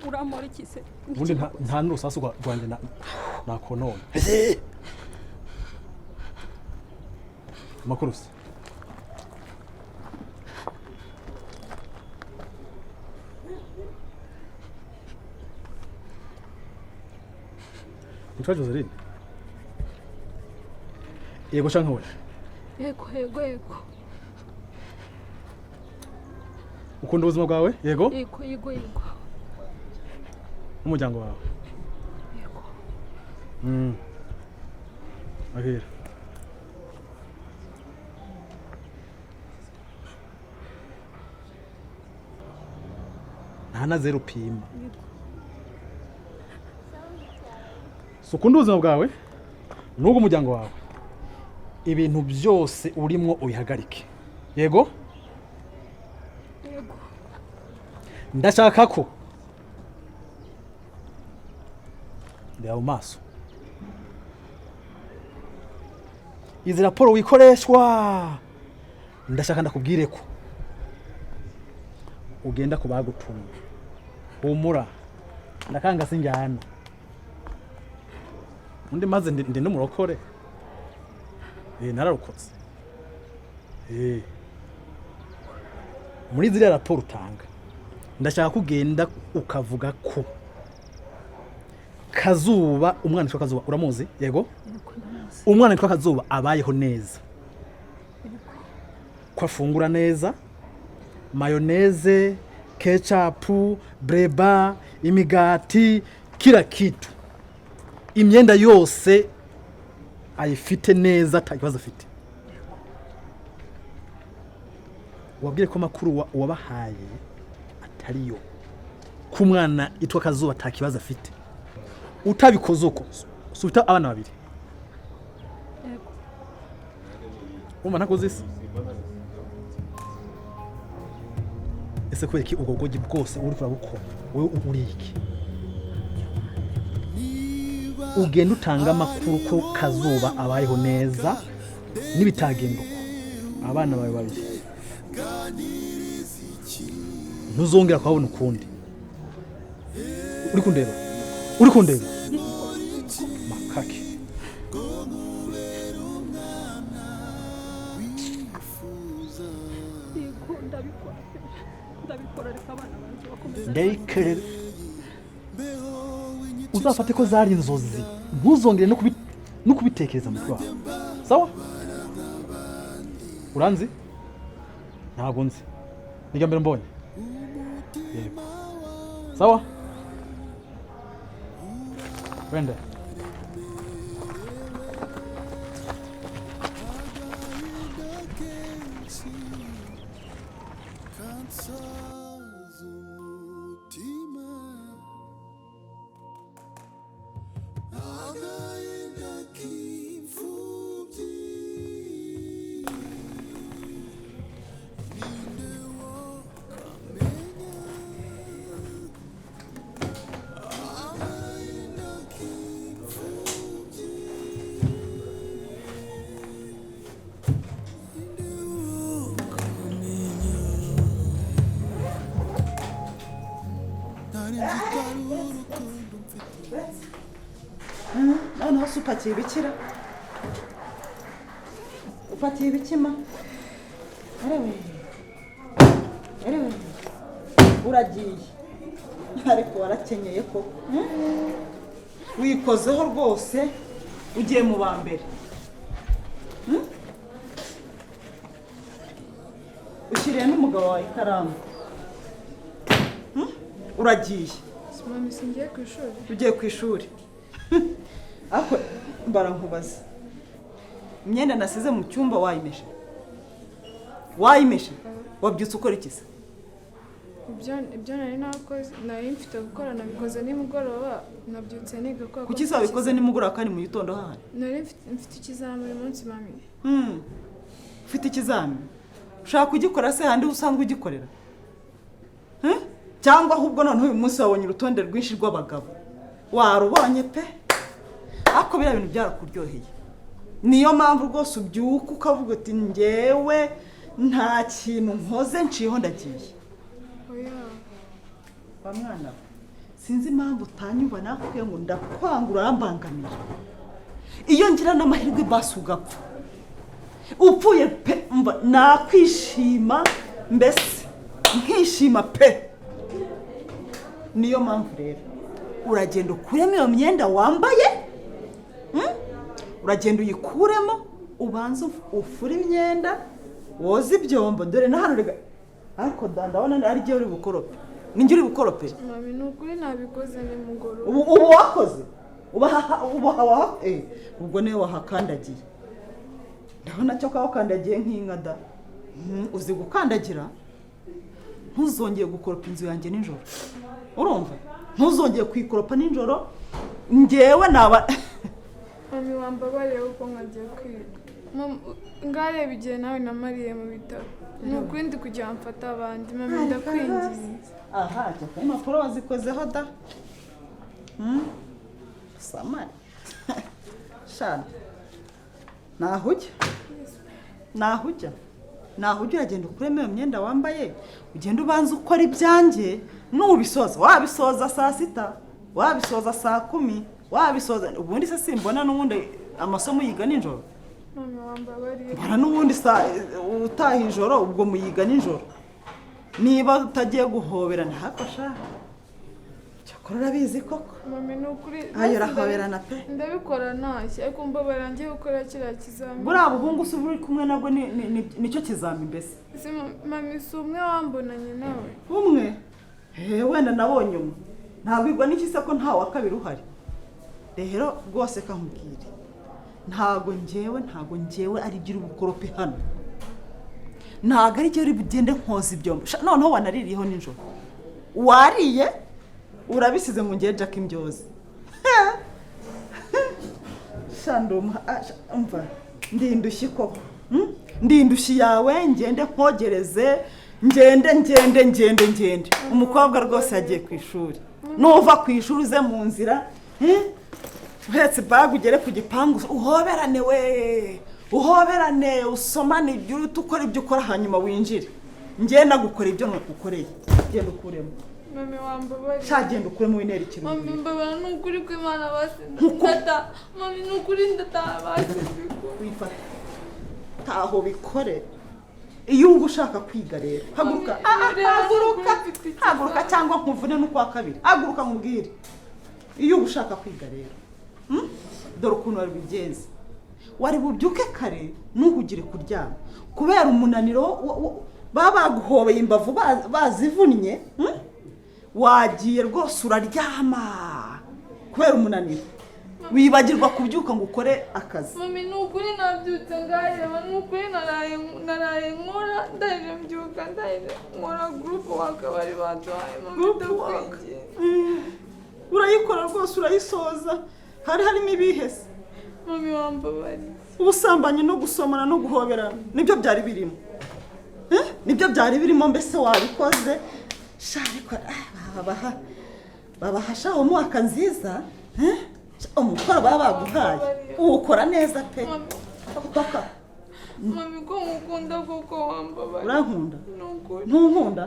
uramora iki se ubundi nta n'urusasu rwanjye nakonona amakuru se Mutwa Joseline yego canke we yego ukunda ubuzima bwawe yego yego umuryango wawe yego ahira nta na zero pima ukunda ubuzima bwawe n'ubwo umuryango wawe ibintu byose urimo ubihagarike yego ndashaka ko ndeba mu maso izi raporo wikoreshwa ndashaka ndakubwire ko ugenda ku bagutumye humura ndakanga sinjyana undi maze ndi n'umurokore nararokotse muri ziriya raporo utanga ndashaka kugenda ukavuga ko Kazuba umwana witwa Kazuba uramuzi yego umwana witwa Kazuba abayeho neza ko afungura neza mayoneze ketchup breba imigati kila kitu imyenda yose ayifite neza atakibazo afite wabwire ko makuru wabahaye atariyo ku mwana itwa Kazuba atakibazo afite utabikoze uko subita abana babiri yego umwana nakoze ese ko iki ubwo gogi bwose uri kurabukora wewe uri iki ugenda utanga amakuru ko Kazuba abayeho neza n'ibitagenduko abana bawe babiri ntuzongera kuhabona ukundi uri kundeba makaki Derick uzafate ko zari inzozi ntuzongere no kubitekereza mu twa sawa uranzi ntabwo nzi nijya mbere mbonye yego sawa wenda Noneho upakiye ibikira upakiye ibikima erewe uragiye ariko warakenyeye ko wikozeho rwose ugiye mu ba mbere ushyiriye n'umugabo wawe ikaramu uragiye mami singiye ku ishuri ugiye ku ishuri ako barankubaza imyenda nasize mu cyumba wayimeshe wabyutse ukora iki se ibyo nari mfite gukora nabikoze nimugoroba nabyutse niga ko kuki se wabikoze nimugoroba kandi mu gitondo hahari nari mfite ikizamini uyu munsi mami ufite ikizamini ushaka kugikora se handi usanzwe ugikorera cyangwa ahubwo none uyu munsi wabonye urutonde rwinshi rw'abagabo warubonye pe ako biriya bintu byarakuryoheye niyo mpamvu rwose ubyuka ukavuga uti njyewe nta kintu nkoze nciyeho ndagiye oya wa mwana sinzi impamvu utanyumva nakubwiye ngo ndakwangura urambangamira iyo ngira n'amahirwe basi ugapfa upfuye pe mva nakwishima mbese nkishima pe niyo mpamvu rero uragenda ukuremo iyo myenda wambaye uragenda uyikuremo ubanza ufure imyenda woza ibyombo dore na hano rega ariko ndabona ari gihe uri bukorope ninjye uri bukorope mami nukuri nabikoze nimugoroba ubu wakoze ubwo niwe wahakandagiye ndabona cyo kawakandagiye nk'inka da uzi gukandagira ntuzongeye gukoropa inzu yanjye nijoro urumva ntuzongeye kwikoropa nijoro njyewe naba mami wambabariye uko nkagiye kwiga ngareba igihe nawe namariye mu bitaro nukuri ndi kugira mfata abandi mami ndakwingiza aha cyaka impapuro wazikozeho da samari shana nahujya uragenda ukuremo iyo myenda wambaye ugenda ubanza ukora ibyanjye nubisoza wabisoza saa sita wabisoza saa 10 wabisoza ubundi se simbona n'ubundi amasomo yiga nijoro mami wambabariye mbona n'ubundi utaha ijoro ubwo muyiga nijoro niba utagiye guhoberana hakosha cyakora urabizi koko mami nukuri ayo rahoberana pe ndabikora ntashye ariko mbabarira ngiye gukora kiriya kizami buriya buhungu se uri kumwe nabwo nicyo kizami mbese mami si umwe wambonanye nawe umwe wenda nabonye umwe ntabwirwa n'iki se ko nta wa kabiri uhari rero rwose kankubwire ntago njyewe ari byo uri bukorope hano ntago ari byo uri bugende nkoza ibyombo noneho wanaririyeho nijoro wariye urabisize ngo ngiye Jacky imbyozi umva ndindushyi koko ndindushyi yawe ngende nkogereze ngende umukobwa rwose yagiye ku ishuri nuva ku ishuri uze mu nzira uhetse bag ugere ku gipangu uhoberane usomane ibyo ukora ibyo ukora hanyuma winjire ngenda gukora ibyo nakukoreye genda ukuremo mami wambabariye cyagenda ukuremo winera ikintu mami mbabara nukuri ko Imana basindata mami nukuri ndataha wifata taho bikore iyo ushaka kwiga rero haguruka cyangwa nkuvune no kwa kabiri haguruka nkubwire iyo ushaka kwiga rero dore ukuntu wari bigenze wari bubyuke kare nuhugire kuryama kubera umunaniro baguhobeye imbavu bazivunnye wagiye rwose uraryama kubera umunaniro wibagirwa kubyuka ngo ukore akazi mami nukuri nabyutse ngareba nukuri naraye nkora ndahije mbyuka ndahije nkora group wakabari baduhaye mami ndakwingiye urayikora rwose urayisoza harimo ibihese mami wambabariye ubusambanyi no gusomana no guhoberana nibyo byari birimo mbese wabikoze ariko babahashaho umwaka nziza umukoro baba baguhaye uwukora neza pe mami ko ngukunda kuko wambabariye urankunda nukuri ntunkunda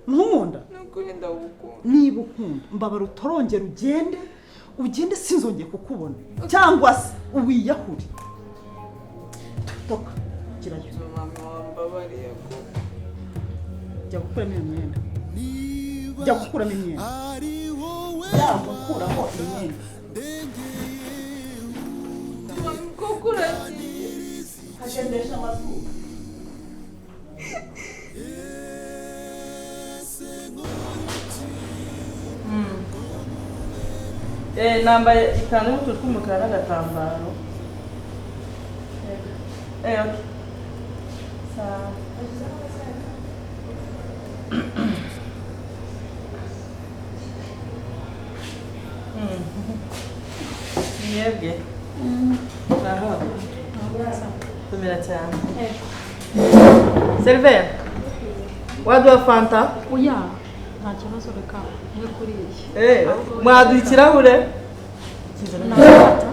nukuri ndagukunda niba ukunda mbabara utorongera ugende sinzongeye kukubona cyangwa se uwiyahure toka kirayo mami wambabariye ko jya gukuramo iyo myenda jya gukuramo imyenda gukuramo imyenda mami koko uragiye hagendesha amazuru nambaye ikanzu y'ututu tw'umukara n'agatambaro yebwe aha tumira cyane Server waduha fanta oya nta kibazo reka mwe kuri iki mwaduha ikirahure nafata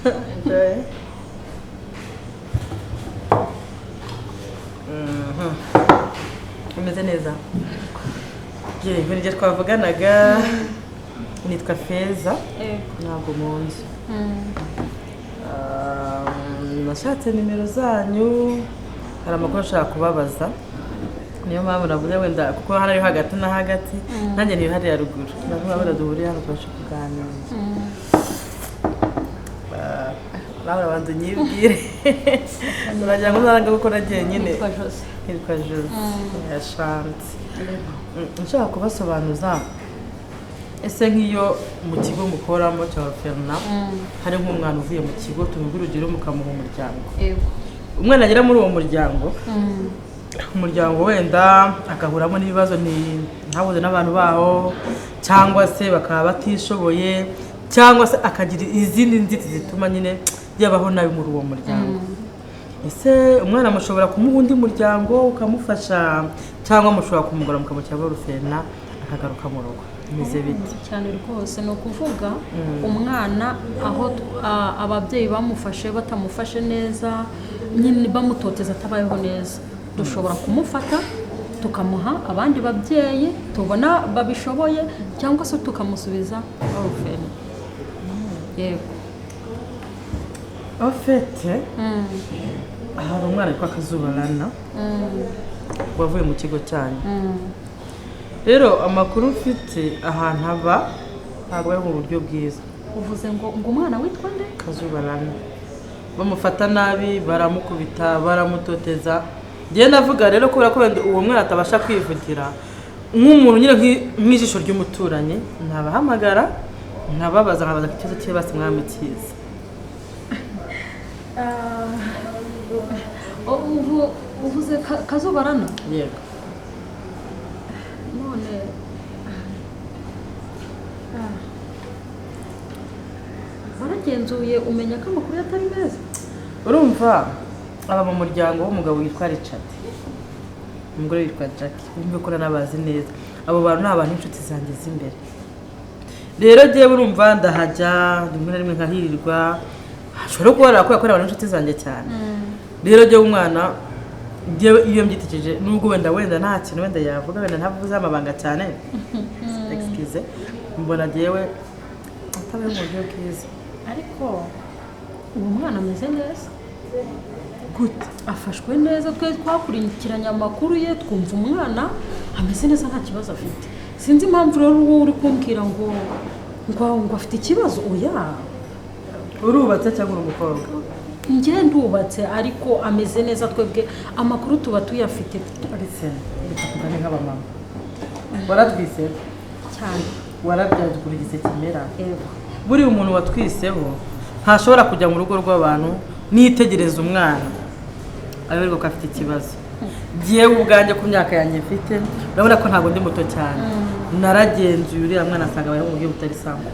Enjoy. Umeze neza? Yewe, ibyo twavuganaga nitwa Feza. Ntabwo munzi. Nashatse nimero zanyu, hari amakuru nshaka kubabaza. Niyo mpamvu navuze wenda kuko hano ari hagati na hagati, nanjye ni hariya ruguru. Navuga wenda duhuriye hano tubashe kuganira. Laura bantu nyibwire. Nuragira ngo nzaranga gukora jyenyine. Nitwa Jose. Yashanze. Nshaka kubasobanuza ese nk'iyo mu kigo mukoramo cya Ferna hari nk'umwana uvuye mu kigo tumubwira urugero mukamuha umuryango. Umwana agera muri uwo muryango umuryango wenda akahuramo n'ibibazo ntabuze n'abantu baho cyangwa se bakaba batishoboye cyangwa se akagira izindi nzitizi zituma nyine yabaho nabi muri uwo muryango. Ese umwana mushobora kumuha undi muryango ukamufasha cyangwa mushobora kumugora mukamukira Ferna akagaruka mu rugo. Imeze bite? Cyane rwose no kuvuga umwana aho ababyeyi bamufashe batamufashe neza nyine bamutoteza atabayeho neza dushobora kumufata tukamuha abandi babyeyi tubona babishoboye cyangwa se tukamusubiza Ferna. Yego. Ofete hari umwana witwa Kazuba wavuye mu kigo cyanyu. Rero amakuru mfite ahantu aba ntabwo ari mu buryo bwiza. Uvuze ngo umwana witwa nde? Kazuba bamufata nabi, baramukubita, baramutoteza. Ngiye navuga rero kubera ko uwo mwana atabasha kwivugira nk'umuntu nyine nk'ijisho ry'umuturanyi ntabahamagara nkababaza ikibazo cye basi mwamikiza. Uvuze Kazuba? Yego. None baragenzuye umenya ko amakuru atari meza. Urumva aba mu muryango w'umugabo witwa Richard, umugore witwa Jacky, urumva ko nabazi neza. Abo bantu ni abantu inshuti zanjye z'imbere. Rero giye urumva ndahajya rimwe na rimwe nkahirirwa ashobora kuba akorera abantu inshuti zanjye cyane. Rero giye umwana iyo mbyitikeje nubwo wenda nta kintu wenda yavuga wenda ntavuze amabanga cyane. Excuse. Mbona jewe atabaye mu buryo bwiza. Ariko uwo mwana ameze neza. Gute? Afashwe neza, twe twakurikiranye amakuru ye twumva umwana ameze neza nta kibazo afite. Sinzi impamvu rero wowe uri kumbwira ngo afite ikibazo. Oya. Urubatse cyangwa umukobwa? Njye ndubatse ariko ameze neza, twebwe amakuru tuba tuyafite. Ariko bitakugane nk'abamama. Waratwise cyane. Warabyaje kuri gise kimera. Yego. Buri umuntu watwiseho ntashobora kujya mu rugo rw'abantu nitegereza umwana aberwa ko afite ikibazo. Giye ubwanjye ku myaka yanjye mfite urabona ko ntabwo ndi muto cyane. Naragenzuye uriya mwana asanga bari mu buryo butari sangwa.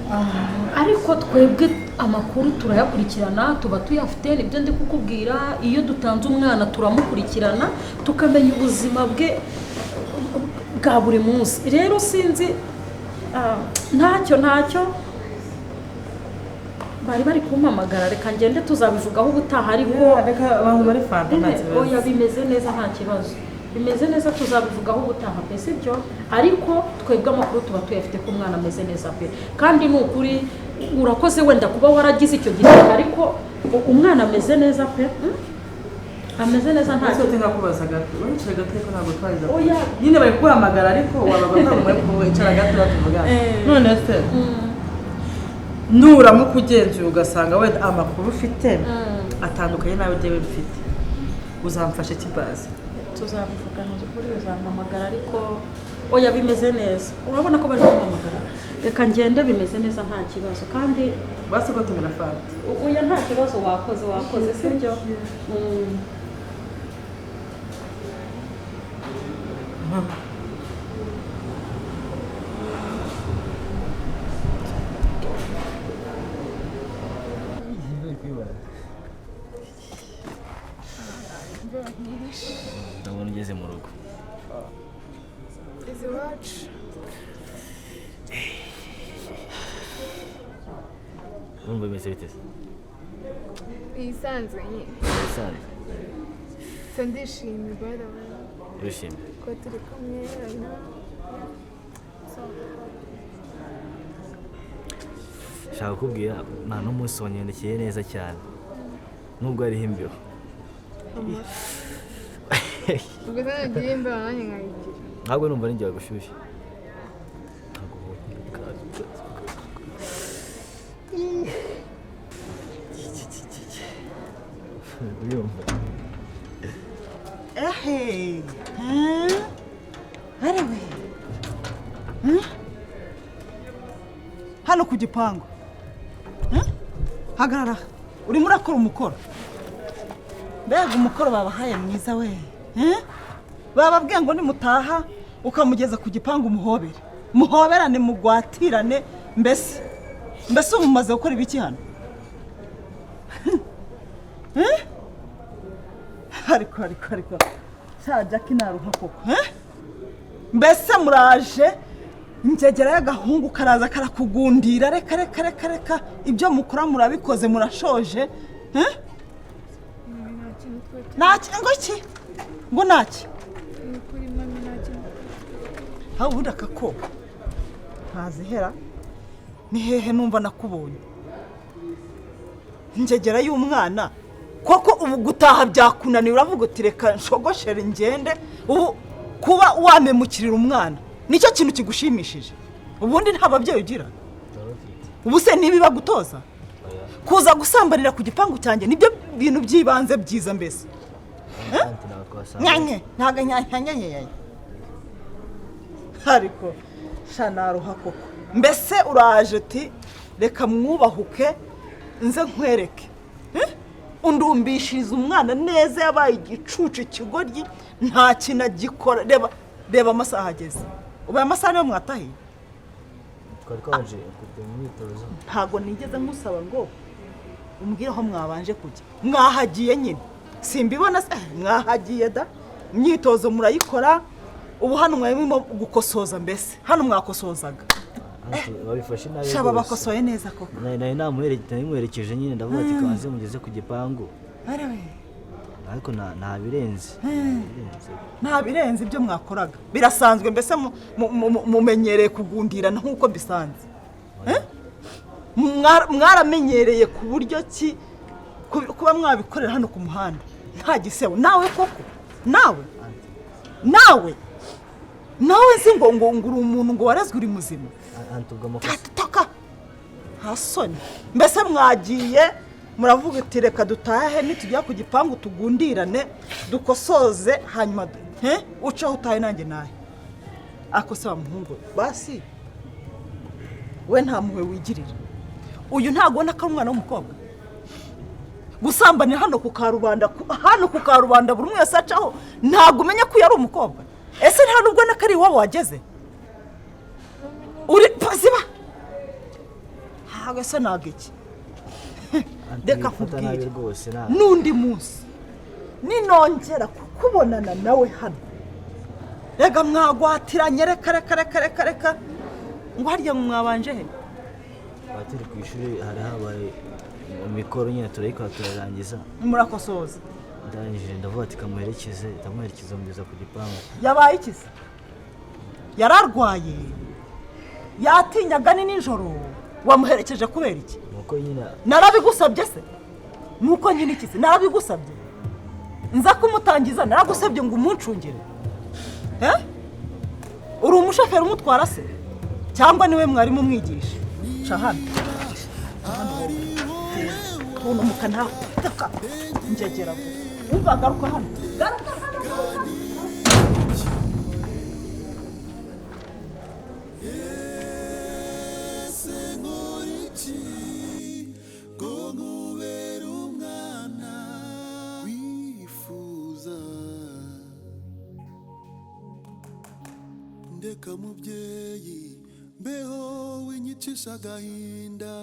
Ariko twebwe amakuru turayakurikirana tuba tuyafite nibyo ndi kukubwira. Iyo dutanze umwana turamukurikirana tukamenya ubuzima bwe bwa buri munsi. Rero sinzi ntacyo bari kumpamagara reka ngende tuzabivugaho ubutaha ariko reka abantu bari fanta nta kibazo. Oya bimeze neza nta kibazo. Bimeze neza tuzabivugaho ubutaha pe sibyo ariko twebwe amakuru tuba tuyafite ko umwana ameze neza pe kandi n'ukuri urakoze wenda kuba waragize icyo gihe ariko umwana ameze neza pe. Ameze neza nta kibazo. Nkakubaza gato wicara gato ko ntabwo twariza. Oya nyine bari kuhamagara ariko wababa bamwe wicara gato batuvuga. None se nuramuka ugenzuye ugasanga wenda amakuru ufite atandukanye nawe jewe mfite uzamfashe kibazi. Tuzabivugana kuri uzampamagara ariko oya bimeze neza. Urabona ko bari kumpamagara reka ngende bimeze neza nta kibazo kandi basi ko tumira fanta. Oya nta kibazo wakoze sibyo. Ndabona ugeze mu rugo. Izi wacu. Urumva bimeze bite? isanzwe nyine isanzwe se ndishimye bari urishimye ko turi kumwe shaka kukubwira nta n'umunsi wanyandikeye neza cyane nubwo hariho imbeho ubwo se nagiye imbeho nanjye nkayigira ntabwo numva ninjye wagushyushye urumva ehe arewe hano ku gipangu hagarara urimo urakora umukoro mbega umukoro babahaye mwiza we bababwiye ngo nimutaha ukamugeza ku gipangu muhoberane mugwatirane mbese ubu mumaze gukora ibiki hano ariko cya Jacky naruha koko mbese muraje ingegera y'agahungu karaza karakugundira reka ibyo mukora murabikoze murashoje ntaki ngo iki ngo ntaki kuri mami ntaki aho ubundi akakoba ntazihera ni hehe numva nakubonye ingegera y'umwana koko ubu gutaha byakunaniye uravuga uti reka nshogoshere ngende ubu kuba wamemukirira umwana nicyo kintu kigushimishije ubundi nta babyeyi ugira ubu se nibiba gutoza kuza gusambanira ku gipangu cyanjye nibyo bintu by'ibanze byiza mbese nyange ntago nyange ariko shanaruha koko mbese uraje uti reka mwubahuke nze nkwereke undumbishiriza umwana neza yabaye igicucu ikigoryi nta kintu agikora reba amasaha ageze ubaye amasaha niyo mwatahiye twari twaje kujya mu myitozo ntabwo nigeze nkusaba ngo umbwire aho mwabanje kujya mwahagiye nyine simbibona se mwahagiye da imyitozo murayikora ubu hano mwarimo gukosoza mbese hano mwakosozaga babifashe nabi shaba bakosoye neza koko nari namuherekeje nyine ndavuga ati kabanze mugeze ku gipangu ariko nta birenze nta birenze ibyo mwakoraga birasanzwe mbese mumenyereye kugundirana nk'uko bisanzwe mwaramenyereye ku buryo ki kuba mwabikorera hano ku muhanda nta gisebo nawe koko nawe nzi ngo uri umuntu ngo warezwe uri muzima taka nta soni mbese mwagiye muravuga ati reka dutahe nitujya ku gipangu tugundirane dukosoze hanyuma ucaho utahe nanjye nahe ako se wa muhungu basi we nta muhwe wigirira uyu ntabwo ubona ko ari umwana w'umukobwa gusambanira hano ku karubanda buri umwe wese acaho ntabwo umenya ko uyu ari umukobwa ese nta nubwo na kari iwabo wageze uri ziba ntabwo se ntabwo iki reka nkubwire n'undi munsi ninongera kukubonana nawe hano rega mwagwatiranye reka ngo harya mwabanje he batiri ku ishuri hari habaye mikoro nyine turayikora turarangiza murakosoza ndangije ndavuga ati kamuherekeze ndamuherekeza mugeza ku gipangu yabaye ikizi yararwaye yatinyaga ni nijoro wamuherekeje kubera iki nuko nyine narabigusabye se nuko nyine ikizi narabigusabye nza kumutangiza naragusabye ngo umuncungire uri umushoferi umutwara se cyangwa niwe mwarimu umwigisha ca hano uno mukana taka njegera umva garuka hano ndeka mubyeyi mbeho winyicisha agahinda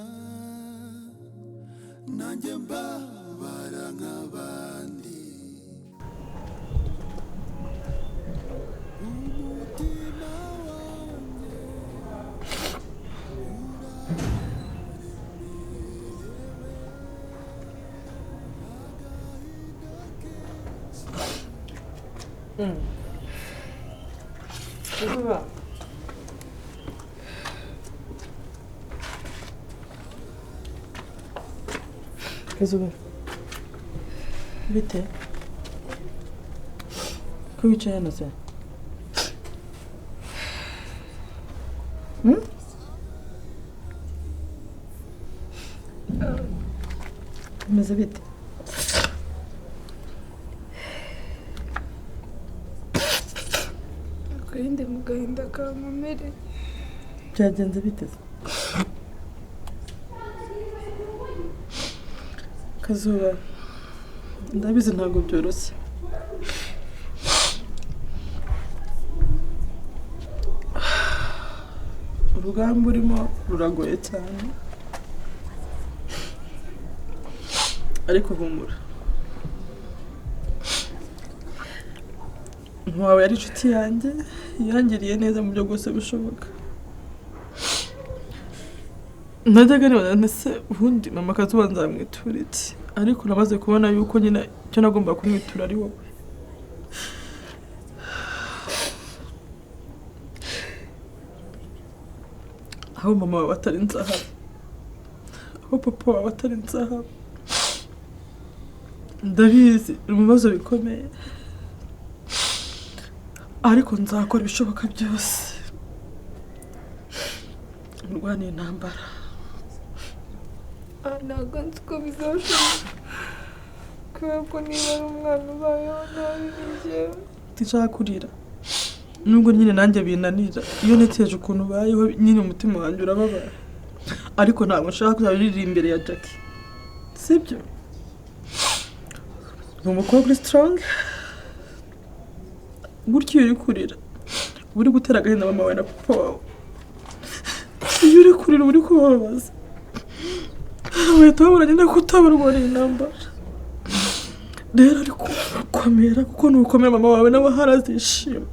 nanjye mbabara nk'abandi umutima wanjye Kazuba. Kazuba. Bite? Ko wicaye hano se? Bimeze bite? Ndi mu gahinda kankomereye. Byagenze bite? Kazuba, ndabizi ntabwo byoroshye. Urugamba urimo ruragoye cyane, ariko humura. Ntawe yari inshuti yanjye, yangiriye neza mu byo bwose bishoboka. Najyaga nibaza ndetse ubundi mama Kazuba nzamwitura iki, ariko namaze kubona yuko nyine icyo nagomba kumwitura ari wowe. Aho mama wawe atari nzahaba, aho papa wawe atari nzahaba. Ndabizi uri mu bibazo bikomeye, ariko nzakora ibishoboka byose ndwaniye intambara. Ntabwo nzi ko bizashoboka, kubera ko niba ari umwana ubayeho nabi ni njyewe. Sinshaka kurira, nubwo nyine nanjye binanira. Iyo neteje ukuntu ubayeho nyine umutima wanjye urababara, ariko ntabwo nshaka kuzabirira imbere ya Jacky, sibyo? Ni umukobwa uri strong, gutyo iyo uri kurira uba uri gutera agahinda mama wawe na papa wawe. Iyo uri kurira uba uri kubabaza, bahita babona nyine ko utabarwariye intambara. Rero ariko komera, kuko nukomera mama wawe nawe harazishima.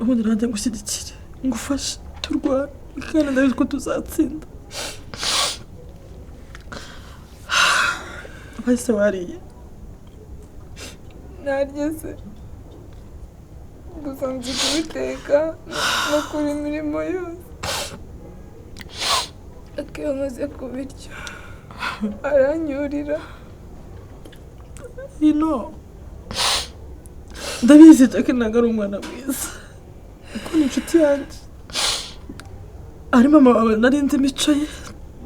Ubundi nanjye ngushyigikire, ngufashe turwane, kandi ndabizi ko tuzatsinda. Bahise wariye? Naryo se, gusa nzi kubiteka no kuri imirimo yose. Iyo amaze kubirya aranyurira. Ndabizi Jacky ntabwo ari umwana mwiza, kuko ni inshuti yanjye. Ari mama wawe nari nzi imico ye,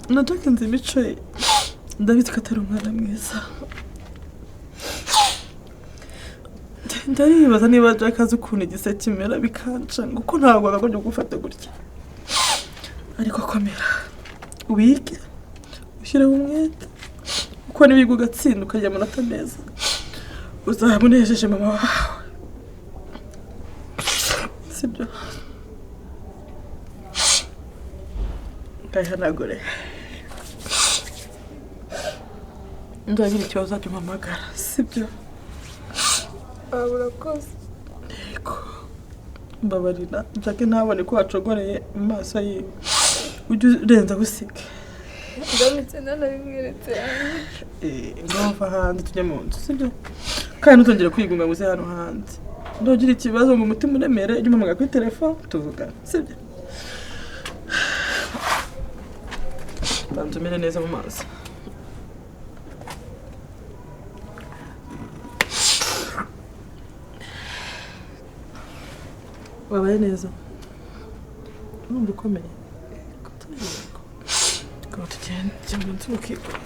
na Jacky nzi imico ye. Ndabizi ko atari umwana mwiza. Ndaribaza niba Jacky azi ukuntu igise kimera bikancanga, kuko ntabwo agagombye gufata gutya. Ariko komera, wige, ushyireho umwete, kuko nibiga ugatsinda ukagira amanota meza, uzaba unejeje mama wawe, sibyo? Ngayihanagure. Ndagira ikibazo uzajya umpamagara, sibyo? Urakoze. Yego, mbabarira Jacky ntabone ko wacogoreye mu maso yiwe, ujye urenza gusika. Ndamutse nanabimweretse yanjye. Ngomva hanze tujye mu nzu, sibyo? Kandi ntutongere kwigunga ngo uze hano hanze. Ndogira ikibazo mu mutima uremere, ujye umpamagara kuri telefone tuvugana, sibyo? Banza umere neza mu maso. Wabaye neza? Urumva ukomeye? Tukaba tugenda mu nzu ukigura.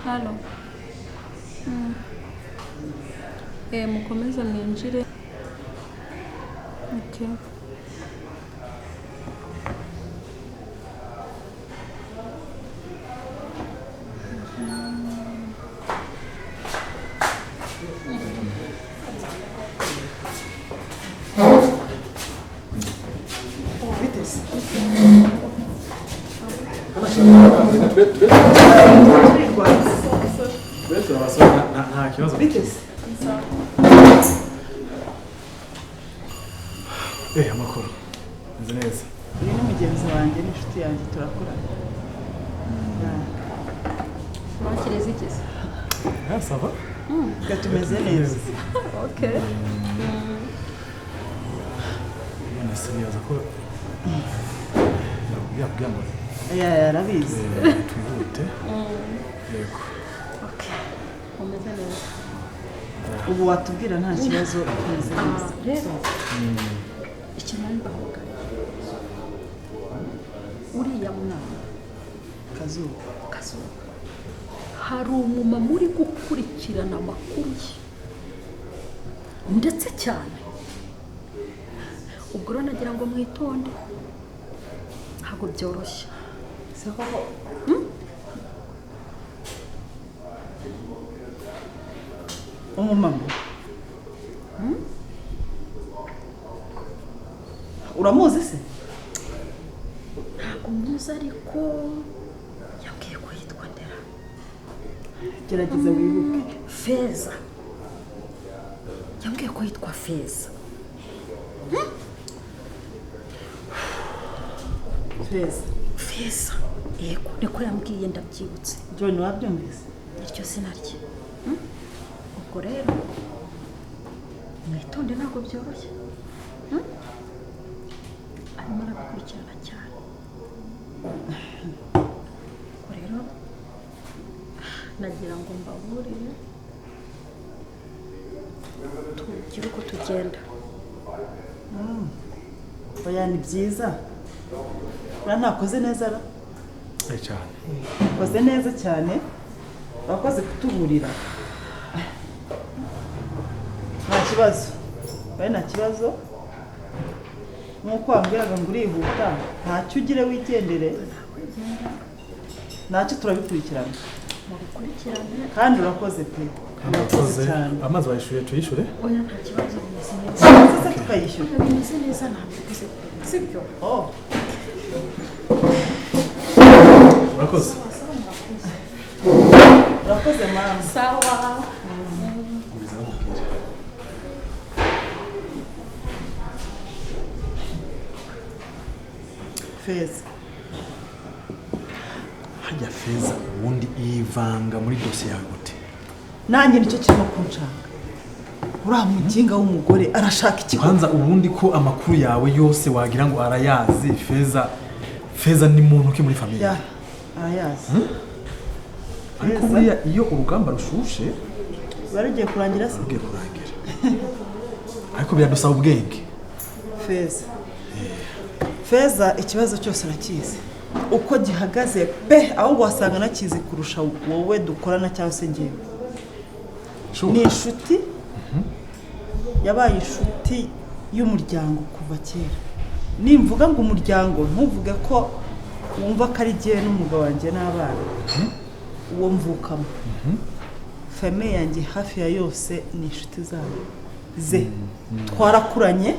Halo. Mukomeze mwinjire. Okay. nta kibazo. amakuru nzi neza. uyu ni mugenzi wanjye n'inshuti yanjye turakorana. wakireze ikize Sava tumeze neza. okay none se nibaza ko yabwiye ngo yarabizi twihute. Yego okay umeze neza ubu watubwira nta kibazo tumeze neza. rero ikintu bavuga uriya mwana Kazuba hari umumama uri gukurikirana amakuru ye ndetse cyane ubwo rero nagira ngo mwitonde ntabwo byoroshye umumama uramuzi se? ntabwo muzi ariko yabwiye ko yitwa Ndera. gerageza wibuke. Feza yambwiye ko yitwa Feza. Feza yego niko yambwiye ndabyibutse. John wabyumvise? Iryo zina rye ubwo rero mwitonde ntabwo byoroshye arimo arabikurikirana cyane. ubwo rero nagira ngo mbaburire tugire uko tugenda. oya ni byiza ura ntakoze neza ra cyane koze neza cyane bakoze kutuburira. nta kibazo bari nta kibazo nk'uko wambwiraga ngo urihuta ntacyo ugire wigendere ntacyo turabikurikirana kandi urakoze pe. urakoze amazi bayishyuye tuyishyure. oya nta kibazo bimeze neza se tukayishyura bimeze neza ntabwo bikoze sibyo. urakoze urakoze mama. sawa Feza hajya Feza ubundi yivanga muri dosiye yawe gute? nanjye nicyo kirimo kunshaka. uriya muginga w'umugore arashaka iki? kwanza ubundi ko amakuru yawe yose wagira ngo arayazi. Feza ni muntu ki muri famiye? arayazi ariko buriya iyo urugamba rushushe baragiye kurangira se? rugiye kurangira ariko biradusaba ubwenge. Feza ikibazo cyose arakizi uko gihagaze pe, ahubwo wasanga nakizi kurusha wowe dukorana cyangwa se ngewe. ni inshuti yabaye inshuti y'umuryango kuva kera. nimvuga ngo umuryango ntuvuge ko wumva ko ari jyewe n'umugabo wanjye n'abana uwo mvukamo. famiye yanjye hafi ya yose ni inshuti zabo ze twarakuranye.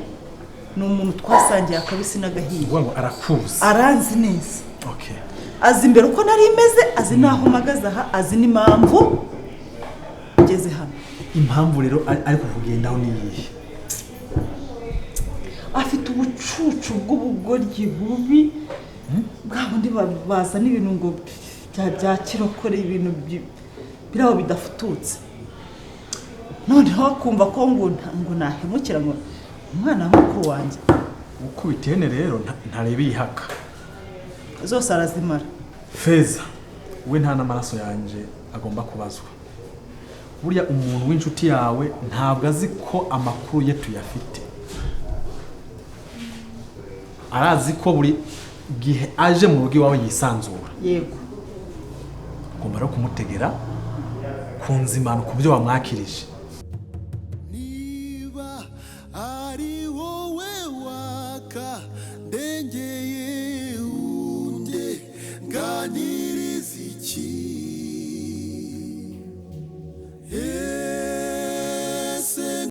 ni umuntu twasangiye akabisi n'agahiye. ngo arakuzi aranzi neza. okay azi imbere uko nari imeze, azi n'aho mpagaze aha, azi n'impamvu ngeze hano. impamvu rero ari kukugendaho ni iyihe? afite ubucucu bw'ubugoryi bubi bwa bundi bazana ibintu ngo bya kirokore, ibintu biraho bidafututse. noneho akumva ko ngo nahemukira ngo umwana mukuru wanjye. uko bitene rero ntarebe yihaka zose arazimara. Feza we nta n'amaraso yanjye agomba kubazwa. burya umuntu w'inshuti yawe ntabwo azi ko amakuru ye tuyafite. arazi ko buri gihe aje mu rugo iwawe yisanzura. yego ugomba rero kumutegera ku nzimano ku byo wamwakirije.